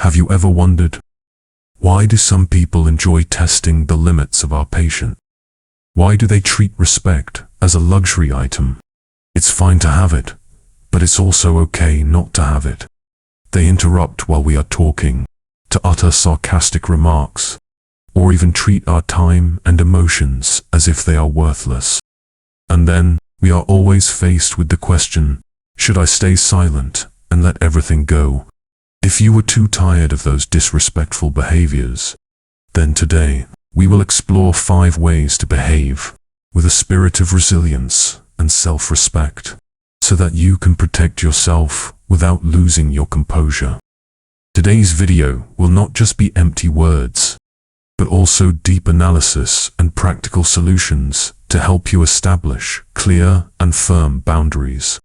Have you ever wondered, why do some people enjoy testing the limits of our patience? Why do they treat respect as a luxury item? It's fine to have it, but it's also okay not to have it. They interrupt while we are talking, to utter sarcastic remarks, or even treat our time and emotions as if they are worthless. And then, we are always faced with the question, should I stay silent and let everything go? If you were too tired of those disrespectful behaviors, then today, we will explore 5 ways to behave with a spirit of resilience and self-respect, so that you can protect yourself without losing your composure. Today's video will not just be empty words, but also deep analysis and practical solutions to help you establish clear and firm boundaries,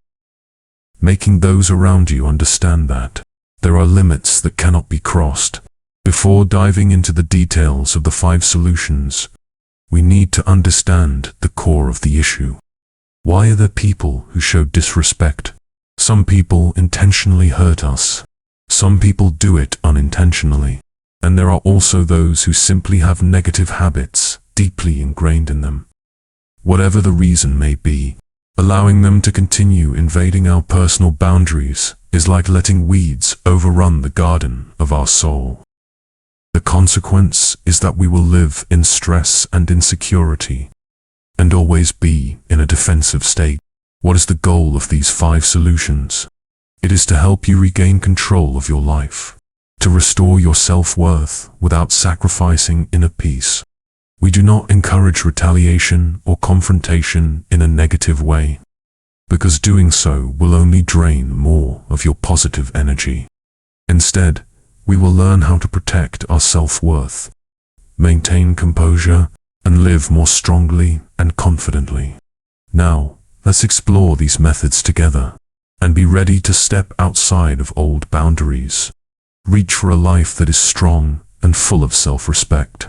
making those around you understand that there are limits that cannot be crossed. Before diving into the details of the 5 solutions, we need to understand the core of the issue. Why are there people who show disrespect? Some people intentionally hurt us. Some people do it unintentionally. And there are also those who simply have negative habits deeply ingrained in them. Whatever the reason may be, allowing them to continue invading our personal boundaries is like letting weeds overrun the garden of our soul. The consequence is that we will live in stress and insecurity, and always be in a defensive state. What is the goal of these 5 solutions? It is to help you regain control of your life, to restore your self-worth without sacrificing inner peace. We do not encourage retaliation or confrontation in a negative way, because doing so will only drain more of your positive energy. Instead, we will learn how to protect our self-worth, maintain composure, and live more strongly and confidently. Now, let's explore these methods together, and be ready to step outside of old boundaries. Reach for a life that is strong and full of self-respect.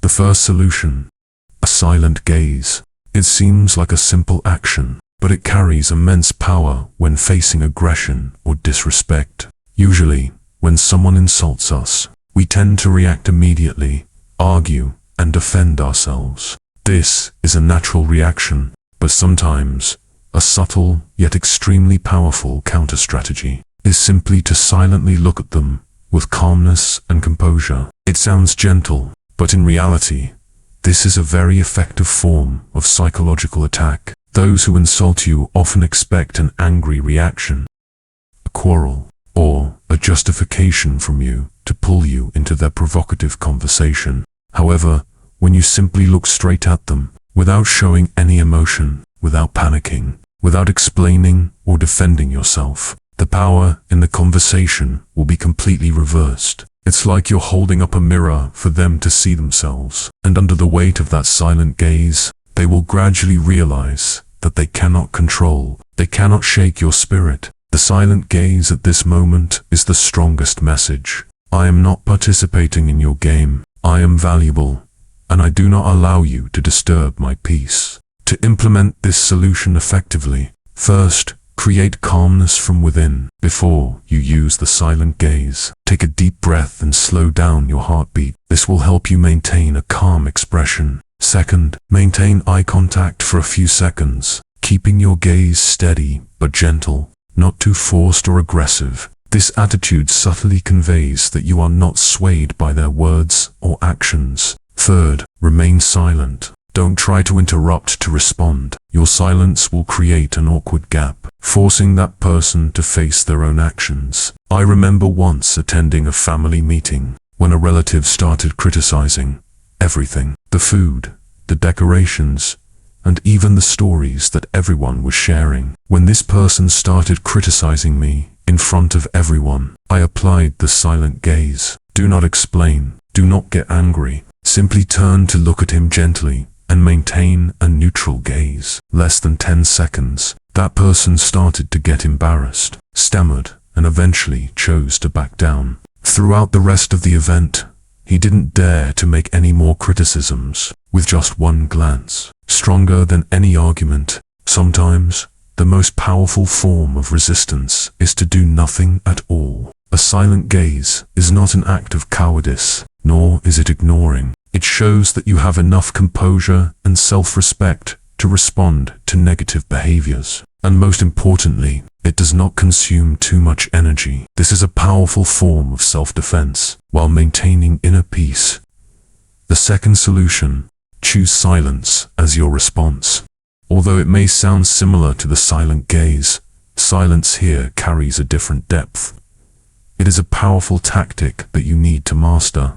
The first solution, a silent gaze. It seems like a simple action, but it carries immense power when facing aggression or disrespect. Usually, when someone insults us, we tend to react immediately, argue, and defend ourselves. This is a natural reaction, but sometimes, a subtle yet extremely powerful counter-strategy is simply to silently look at them with calmness and composure. It sounds gentle, but in reality, this is a very effective form of psychological attack. Those who insult you often expect an angry reaction, a quarrel, or a justification from you to pull you into their provocative conversation. However, when you simply look straight at them, without showing any emotion, without panicking, without explaining or defending yourself, the power in the conversation will be completely reversed. It's like you're holding up a mirror for them to see themselves, and under the weight of that silent gaze, they will gradually realize that they cannot control, they cannot shake your spirit. The silent gaze at this moment is the strongest message. I am not participating in your game. I am valuable, and I do not allow you to disturb my peace. To implement this solution effectively, first, create calmness from within. Before you use the silent gaze, take a deep breath and slow down your heartbeat. This will help you maintain a calm expression. Second, maintain eye contact for a few seconds, keeping your gaze steady but gentle, not too forced or aggressive. This attitude subtly conveys that you are not swayed by their words or actions. Third, remain silent. Don't try to interrupt to respond. Your silence will create an awkward gap, forcing that person to face their own actions. I remember once attending a family meeting when a relative started criticizing everything: the food, the decorations, and even the stories that everyone was sharing. When this person started criticizing me in front of everyone, I applied the silent gaze. Do not explain. Do not get angry. Simply turn to look at him gently and maintain a neutral gaze. Less than 10 seconds, that person started to get embarrassed, stammered, and eventually chose to back down. Throughout the rest of the event, he didn't dare to make any more criticisms. With just one glance, stronger than any argument, sometimes the most powerful form of resistance is to do nothing at all. A silent gaze is not an act of cowardice, nor is it ignoring. It shows that you have enough composure and self-respect to respond to negative behaviors. And most importantly, it does not consume too much energy. This is a powerful form of self-defense while maintaining inner peace. The second solution: choose silence as your response. Although it may sound similar to the silent gaze, silence here carries a different depth. It is a powerful tactic that you need to master.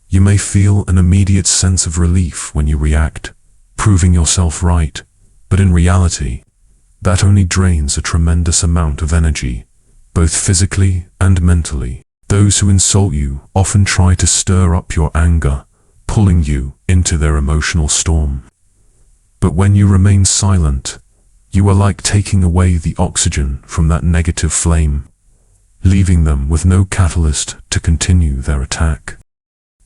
You may feel an immediate sense of relief when you react, proving yourself right, but in reality, that only drains a tremendous amount of energy, both physically and mentally. Those who insult you often try to stir up your anger, pulling you into their emotional storm. But when you remain silent, you are like taking away the oxygen from that negative flame, leaving them with no catalyst to continue their attack.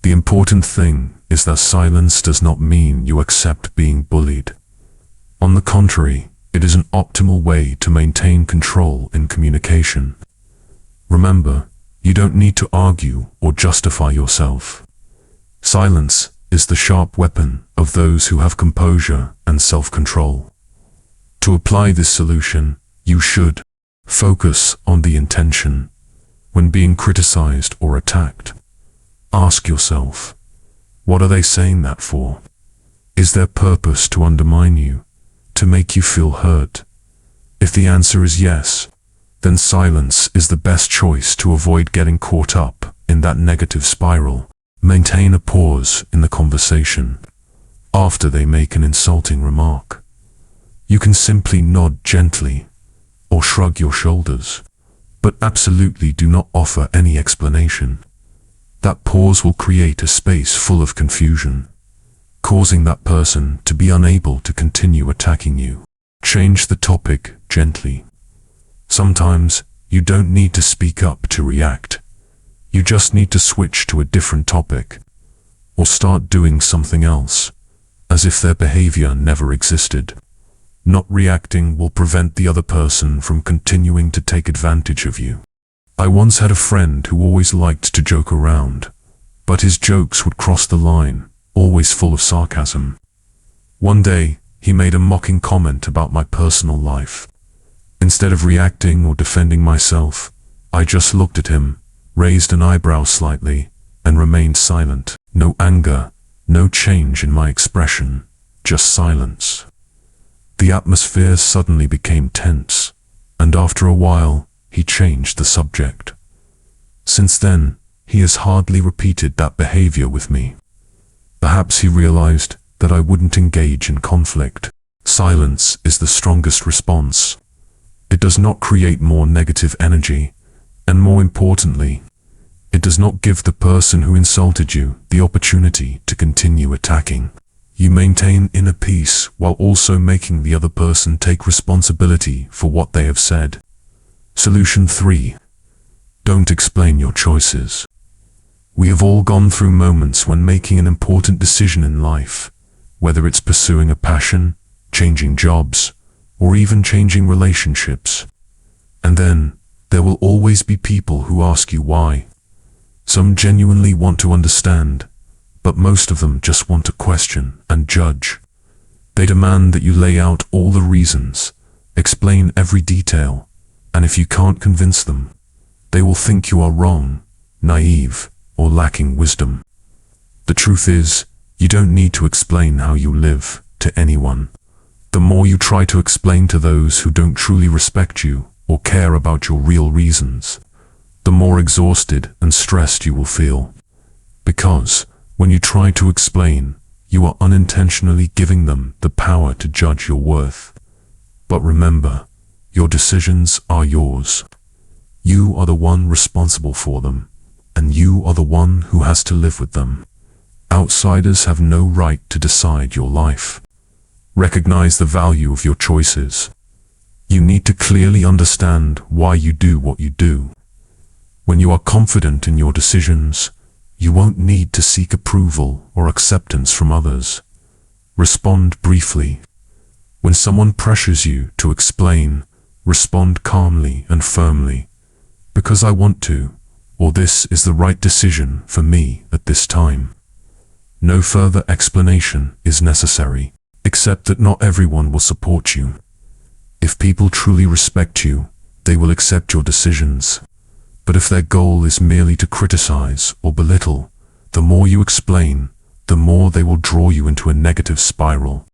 The important thing is that silence does not mean you accept being bullied. On the contrary, it is an optimal way to maintain control in communication. Remember, you don't need to argue or justify yourself. Silence is the sharp weapon of those who have composure and self-control. To apply this solution, you should focus on the intention. When being criticized or attacked, ask yourself, what are they saying that for? Is their purpose to undermine you, to make you feel hurt? If the answer is yes, then silence is the best choice to avoid getting caught up in that negative spiral. Maintain a pause in the conversation after they make an insulting remark. You can simply nod gently or shrug your shoulders, but absolutely do not offer any explanation. That pause will create a space full of confusion, causing that person to be unable to continue attacking you. Change the topic gently. Sometimes you don't need to speak up to react. You just need to switch to a different topic, or start doing something else, as if their behavior never existed. Not reacting will prevent the other person from continuing to take advantage of you. I once had a friend who always liked to joke around, but his jokes would cross the line, always full of sarcasm. One day, he made a mocking comment about my personal life. Instead of reacting or defending myself, I just looked at him, raised an eyebrow slightly, and remained silent. No anger, no change in my expression, just silence. The atmosphere suddenly became tense, and after a while, he changed the subject. Since then, he has hardly repeated that behavior with me. Perhaps he realized that I wouldn't engage in conflict. Silence is the strongest response. It does not create more negative energy, and more importantly, it does not give the person who insulted you the opportunity to continue attacking. You maintain inner peace while also making the other person take responsibility for what they have said. Solution 3. Don't explain your choices. We have all gone through moments when making an important decision in life, whether it's pursuing a passion, changing jobs, or even changing relationships. And then, there will always be people who ask you why. Some genuinely want to understand, but most of them just want to question and judge. They demand that you lay out all the reasons, explain every detail, and if you can't convince them, they will think you are wrong, naive, or lacking wisdom. The truth is, you don't need to explain how you live to anyone. The more you try to explain to those who don't truly respect you or care about your real reasons, the more exhausted and stressed you will feel. Because, when you try to explain, you are unintentionally giving them the power to judge your worth. But remember, your decisions are yours. You are the one responsible for them, and you are the one who has to live with them. Outsiders have no right to decide your life. Recognize the value of your choices. You need to clearly understand why you do what you do. When you are confident in your decisions, you won't need to seek approval or acceptance from others. Respond briefly. When someone pressures you to explain, respond calmly and firmly. because I want to, or this is the right decision for me at this time. No further explanation is necessary, except that not everyone will support you. If people truly respect you, they will accept your decisions. But if their goal is merely to criticize or belittle, the more you explain, the more they will draw you into a negative spiral.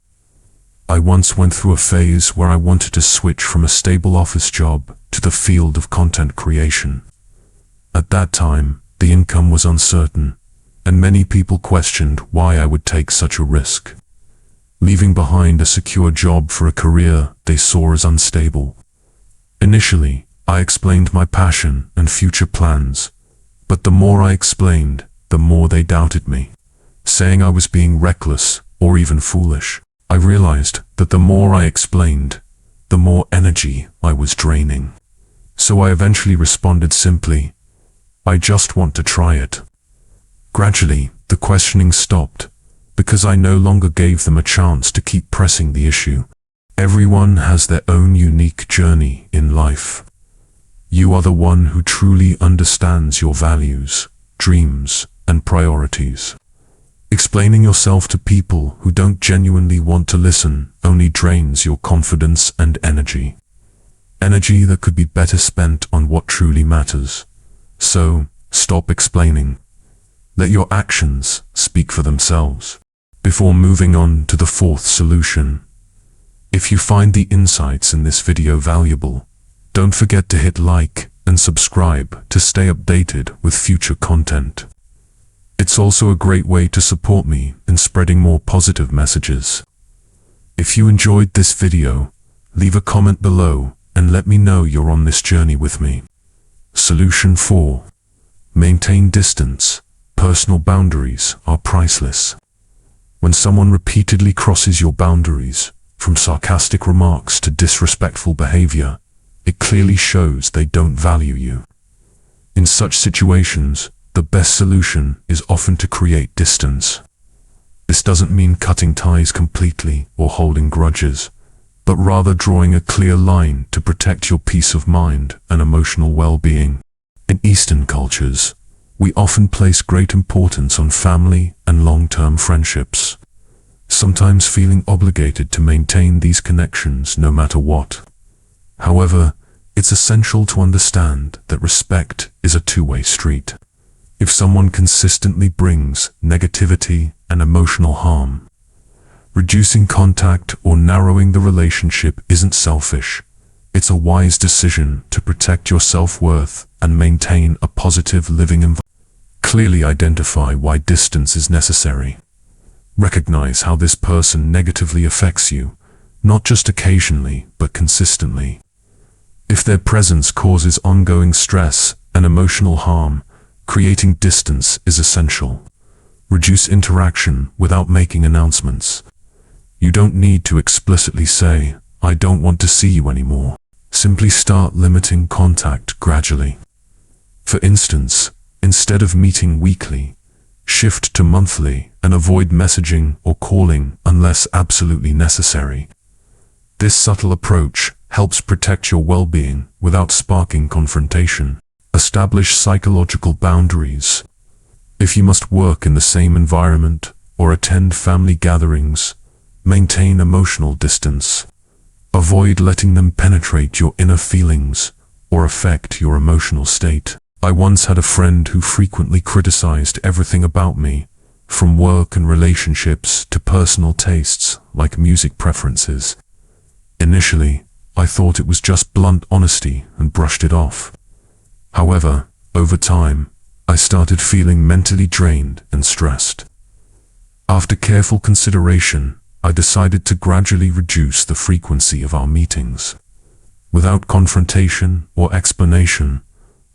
I once went through a phase where I wanted to switch from a stable office job to the field of content creation. At that time, the income was uncertain, and many people questioned why I would take such a risk, leaving behind a secure job for a career they saw as unstable. Initially, I explained my passion and future plans, but the more I explained, the more they doubted me, saying I was being reckless or even foolish. I realized that the more I explained, the more energy I was draining. So I eventually responded simply, "I just want to try it." Gradually, the questioning stopped, because I no longer gave them a chance to keep pressing the issue. Everyone has their own unique journey in life. You are the one who truly understands your values, dreams, and priorities. Explaining yourself to people who don't genuinely want to listen only drains your confidence and energy. Energy that could be better spent on what truly matters. So, stop explaining. Let your actions speak for themselves. Before moving on to the fourth solution, if you find the insights in this video valuable, don't forget to hit like and subscribe to stay updated with future content. It's also a great way to support me in spreading more positive messages. If you enjoyed this video, leave a comment below and let me know you're on this journey with me. Solution 4. Maintain distance. Personal boundaries are priceless. When someone repeatedly crosses your boundaries, from sarcastic remarks to disrespectful behavior, it clearly shows they don't value you. In such situations, the best solution is often to create distance. This doesn't mean cutting ties completely or holding grudges, but rather drawing a clear line to protect your peace of mind and emotional well-being. In Eastern cultures, we often place great importance on family and long-term friendships, sometimes feeling obligated to maintain these connections no matter what. However, it's essential to understand that respect is a two-way street. If someone consistently brings negativity and emotional harm, reducing contact or narrowing the relationship isn't selfish. It's a wise decision to protect your self-worth and maintain a positive living environment. Clearly identify why distance is necessary. Recognize how this person negatively affects you, not just occasionally, but consistently. If their presence causes ongoing stress and emotional harm, creating distance is essential. Reduce interaction without making announcements. You don't need to explicitly say, "I don't want to see you anymore." Simply start limiting contact gradually. For instance, instead of meeting weekly, shift to monthly and avoid messaging or calling unless absolutely necessary. This subtle approach helps protect your well-being without sparking confrontation. Establish psychological boundaries. If you must work in the same environment or attend family gatherings, maintain emotional distance. Avoid letting them penetrate your inner feelings or affect your emotional state. I once had a friend who frequently criticized everything about me, from work and relationships to personal tastes like music preferences. Initially, I thought it was just blunt honesty and brushed it off. However, over time, I started feeling mentally drained and stressed. After careful consideration, I decided to gradually reduce the frequency of our meetings. Without confrontation or explanation,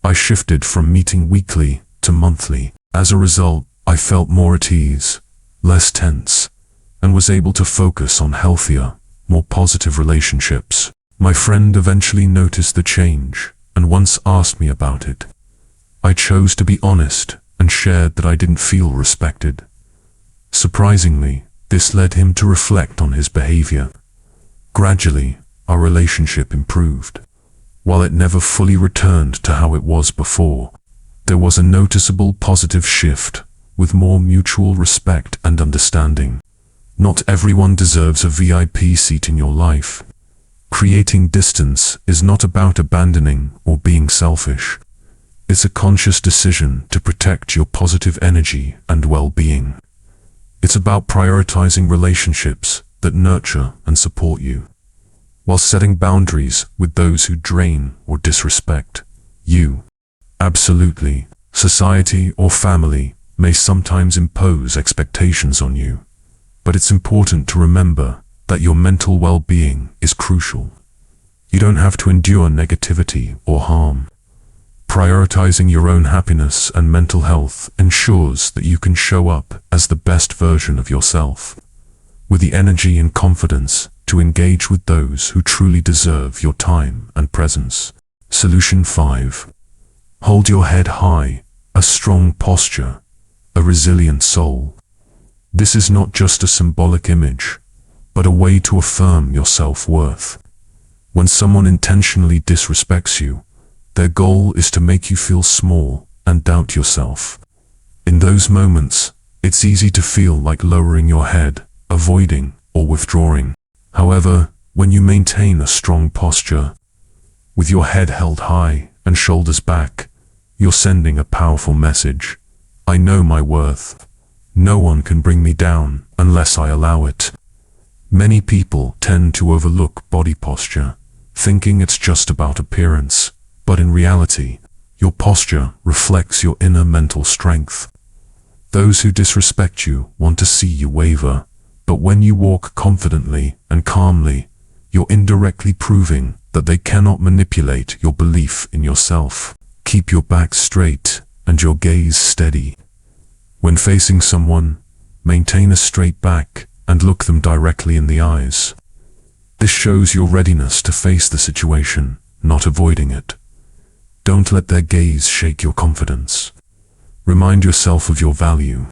I shifted from meeting weekly to monthly. As a result, I felt more at ease, less tense, and was able to focus on healthier, more positive relationships. My friend eventually noticed the change and once asked me about it. I chose to be honest and shared that I didn't feel respected. Surprisingly, this led him to reflect on his behavior. Gradually, our relationship improved. While it never fully returned to how it was before, there was a noticeable positive shift, with more mutual respect and understanding. Not everyone deserves a VIP seat in your life. Creating distance is not about abandoning or being selfish. It's a conscious decision to protect your positive energy and well-being. It's about prioritizing relationships that nurture and support you, while setting boundaries with those who drain or disrespect you. Absolutely, society or family may sometimes impose expectations on you, but it's important to remember that your mental well-being is crucial. You don't have to endure negativity or harm. Prioritizing your own happiness and mental health ensures that you can show up as the best version of yourself, with the energy and confidence to engage with those who truly deserve your time and presence. Solution 5. Hold your head high, a strong posture, a resilient soul. This is not just a symbolic image, but a way to affirm your self-worth. When someone intentionally disrespects you, their goal is to make you feel small and doubt yourself. In those moments, it's easy to feel like lowering your head, avoiding or withdrawing. However, when you maintain a strong posture, with your head held high and shoulders back, you're sending a powerful message. I know my worth. No one can bring me down unless I allow it. Many people tend to overlook body posture, thinking it's just about appearance, but in reality, your posture reflects your inner mental strength. Those who disrespect you want to see you waver, but when you walk confidently and calmly, you're indirectly proving that they cannot manipulate your belief in yourself. Keep your back straight and your gaze steady. When facing someone, maintain a straight back and look them directly in the eyes. This shows your readiness to face the situation, not avoiding it. Don't let their gaze shake your confidence. Remind yourself of your value.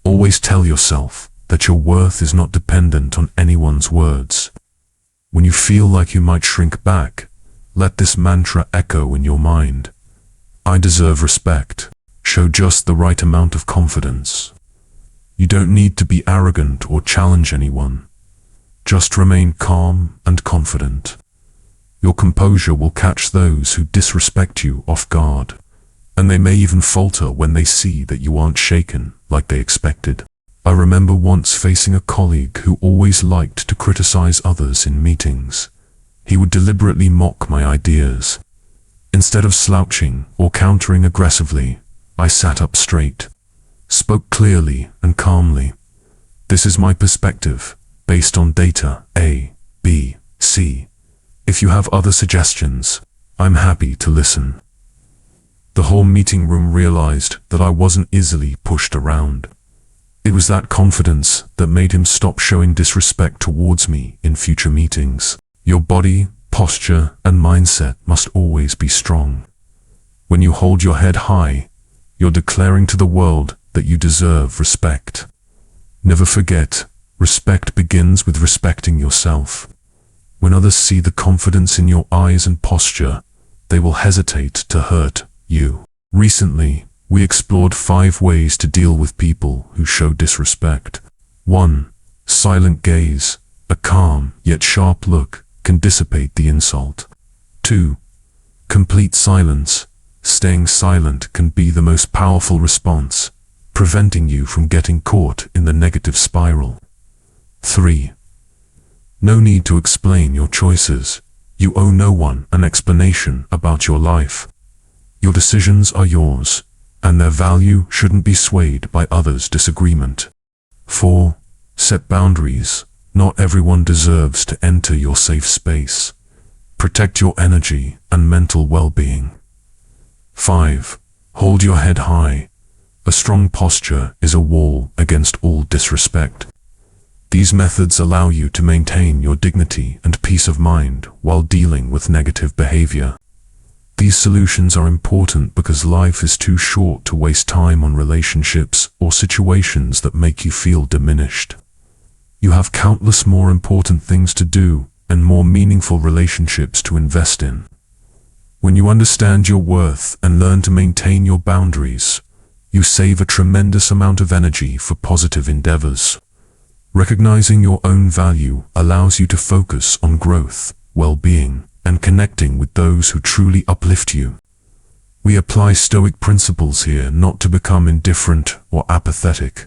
Always tell yourself that your worth is not dependent on anyone's words. When you feel like you might shrink back, let this mantra echo in your mind. I deserve respect. Show just the right amount of confidence. You don't need to be arrogant or challenge anyone. Just remain calm and confident. Your composure will catch those who disrespect you off guard, and they may even falter when they see that you aren't shaken like they expected. I remember once facing a colleague who always liked to criticize others in meetings. He would deliberately mock my ideas. Instead of slouching or countering aggressively, I sat up straight, spoke clearly and calmly. This is my perspective, based on data A, B, C. If you have other suggestions, I'm happy to listen. The whole meeting room realized that I wasn't easily pushed around. It was that confidence that made him stop showing disrespect towards me in future meetings. Your body, posture, and mindset must always be strong. When you hold your head high, you're declaring to the world that you deserve respect. Never forget, respect begins with respecting yourself. When others see the confidence in your eyes and posture, they will hesitate to hurt you. Recently, we explored 5 ways to deal with people who show disrespect. 1. Silent gaze. A calm yet sharp look can dissipate the insult. 2. Complete silence. Staying silent can be the most powerful response, preventing you from getting caught in the negative spiral. 3. No need to explain your choices. You owe no one an explanation about your life. Your decisions are yours, and their value shouldn't be swayed by others' disagreement. 4. Set boundaries. Not everyone deserves to enter your safe space. Protect your energy and mental well-being. 5. Hold your head high. A strong posture is a wall against all disrespect. These methods allow you to maintain your dignity and peace of mind while dealing with negative behavior. These solutions are important because life is too short to waste time on relationships or situations that make you feel diminished. You have countless more important things to do and more meaningful relationships to invest in. When you understand your worth and learn to maintain your boundaries, you save a tremendous amount of energy for positive endeavors. Recognizing your own value allows you to focus on growth, well-being, and connecting with those who truly uplift you. We apply Stoic principles here not to become indifferent or apathetic,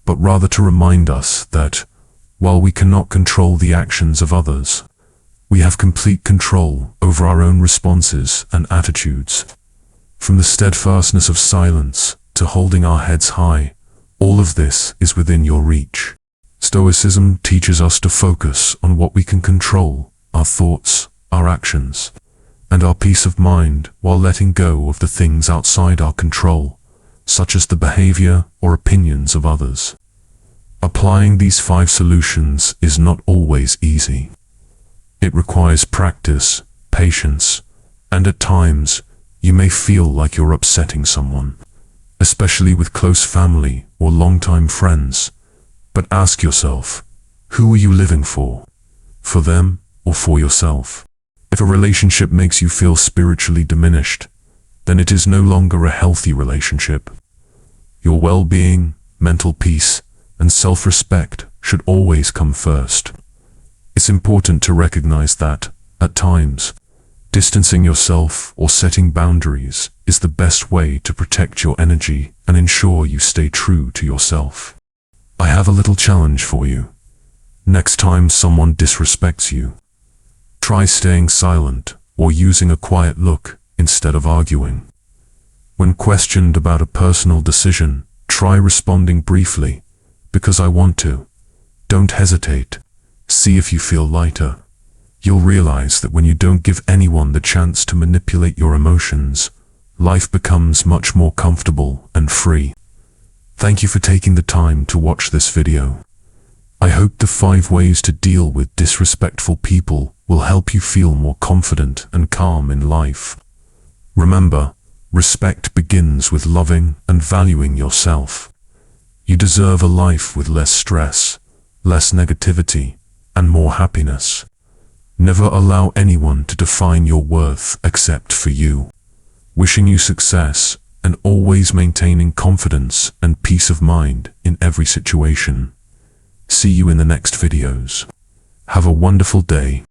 but rather to remind us that, while we cannot control the actions of others, we have complete control over our own responses and attitudes. From the steadfastness of silence to holding our heads high, all of this is within your reach. Stoicism teaches us to focus on what we can control, our thoughts, our actions, and our peace of mind, while letting go of the things outside our control, such as the behavior or opinions of others. Applying these 5 solutions is not always easy. It requires practice, patience, and at times, you may feel like you're upsetting someone, especially with close family or longtime friends. But ask yourself, who are you living for? For them or for yourself? If a relationship makes you feel spiritually diminished, then it is no longer a healthy relationship. Your well-being, mental peace, and self-respect should always come first. It's important to recognize that, at times, distancing yourself or setting boundaries is the best way to protect your energy and ensure you stay true to yourself. I have a little challenge for you. Next time someone disrespects you, try staying silent or using a quiet look instead of arguing. When questioned about a personal decision, try responding briefly, "Because I want to." Don't hesitate. See if you feel lighter. You'll realize that when you don't give anyone the chance to manipulate your emotions, life becomes much more comfortable and free. Thank you for taking the time to watch this video. I hope the 5 ways to deal with disrespectful people will help you feel more confident and calm in life. Remember, respect begins with loving and valuing yourself. You deserve a life with less stress, less negativity, and more happiness. Never allow anyone to define your worth except for you. Wishing you success and always maintaining confidence and peace of mind in every situation. See you in the next videos. Have a wonderful day.